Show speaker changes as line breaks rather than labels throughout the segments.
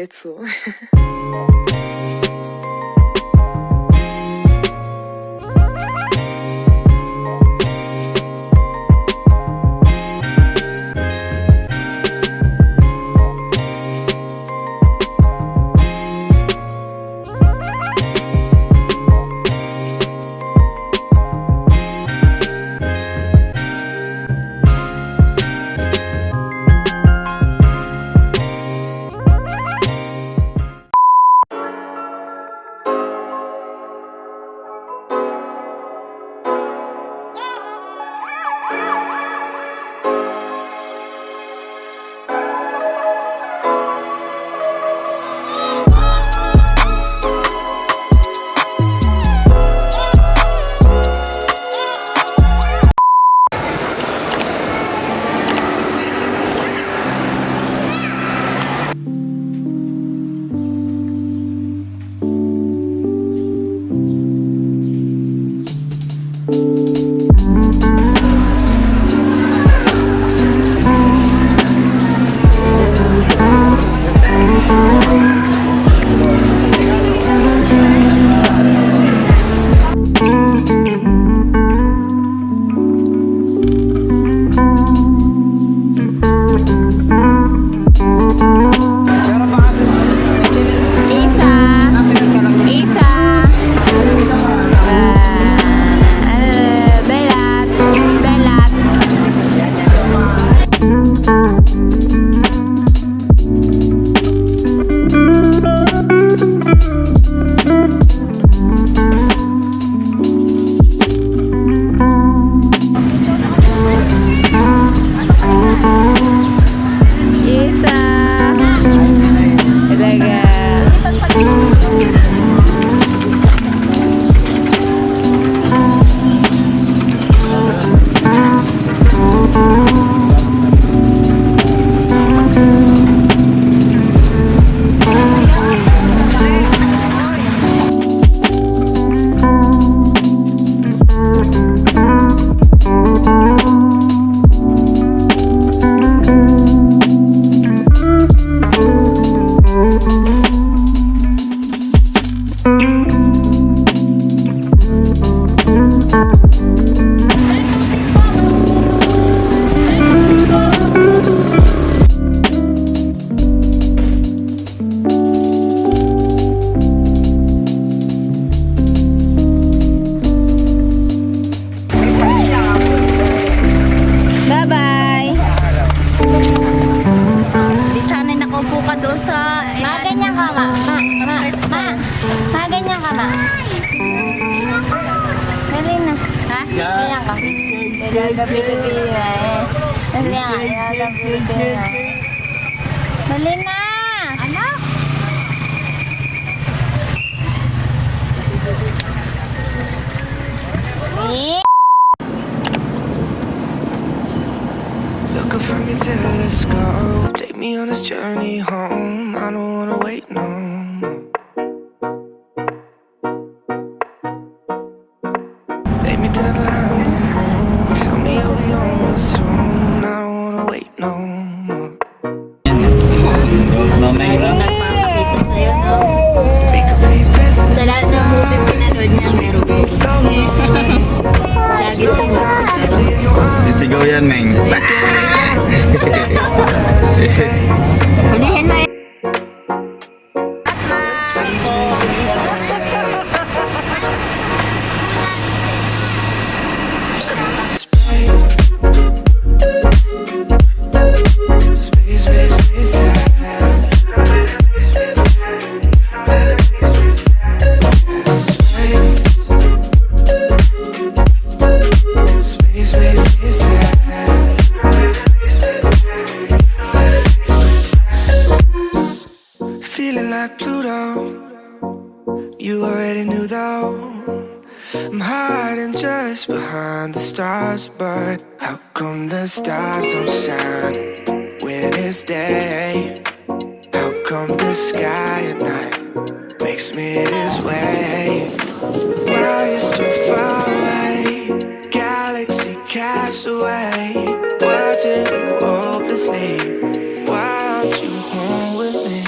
没错。
Dali na! Anak!
Looking for me till let's go. Take me on this journey home. I don't wanna wait no more. Lay me down behind the moon. Tell me you'll be on real soon. I don't wanna wait no more.
Sa lahat ng movie pinanood niya, meron ko. Lagi sumasabi.
Sigaw yan, Meng.
Hulihin mo yun.
Feeling like Pluto, you already knew though. I'm hiding just behind the stars, but how come the stars don't shine when it's day? How come the sky at night makes me this way? Why you so far away? Galaxy cast away, watching you hopelessly. Why aren't you home with me?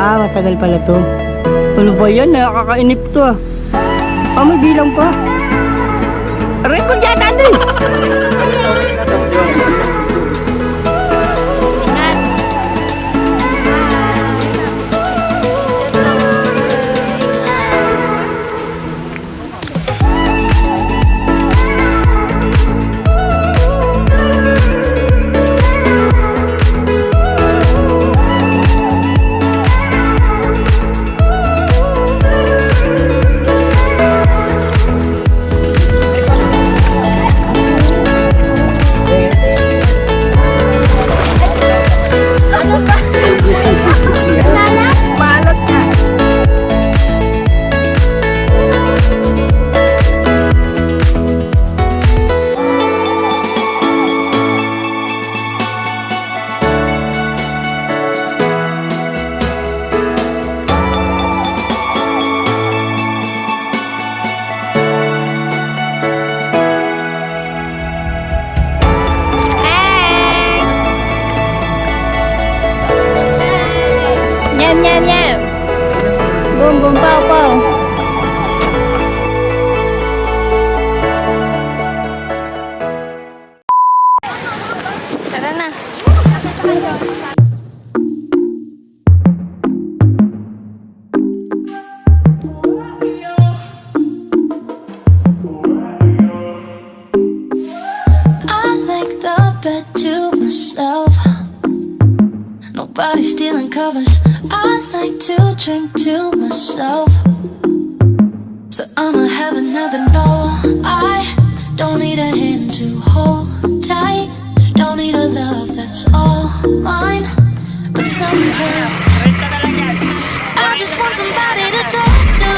Ah, matagal pala to. Ano ba yan? Nakakainip to ah. Ah, may bilang pa. Record yata to eh. Balot na. Nham nham nham. Bum bum pow pow. Tara na.
I like the bed to myself. Nobody's stealing covers. I like to drink to myself. So I'ma have another no. I don't need a hand to hold tight. Don't need a love that's all mine. But sometimes I just want somebody to talk to.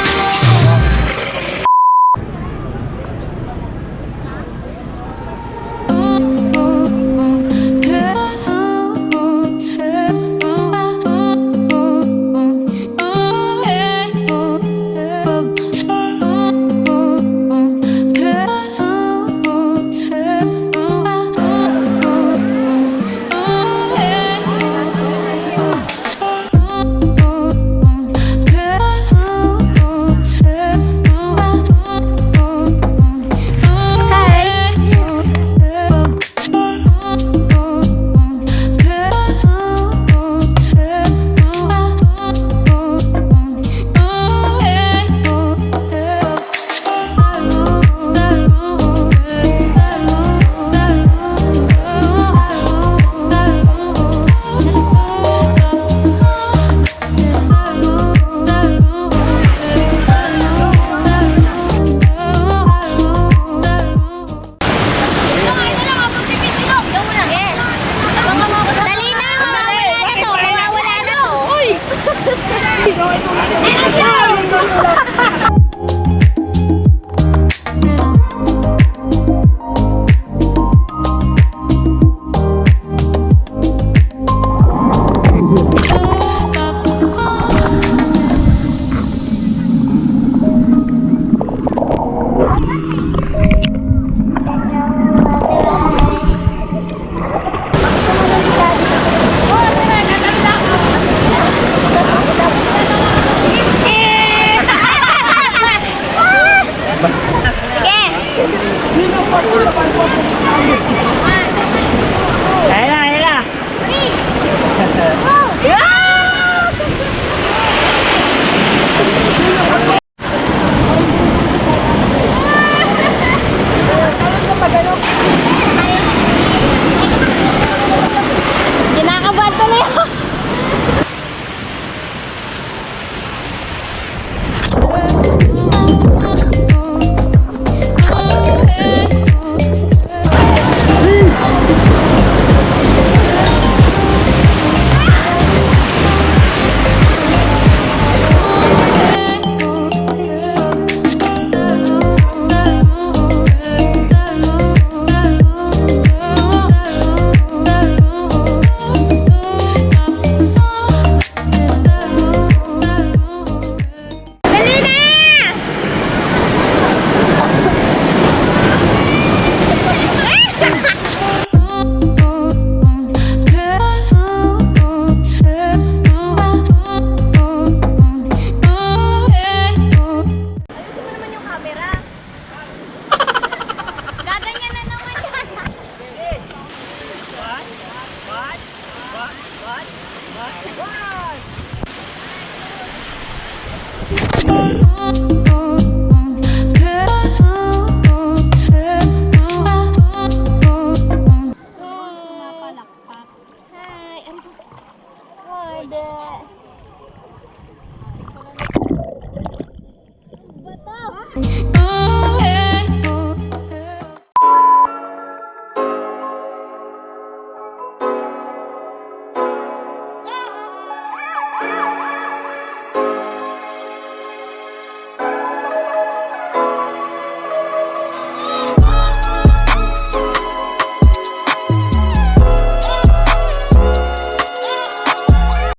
Bye.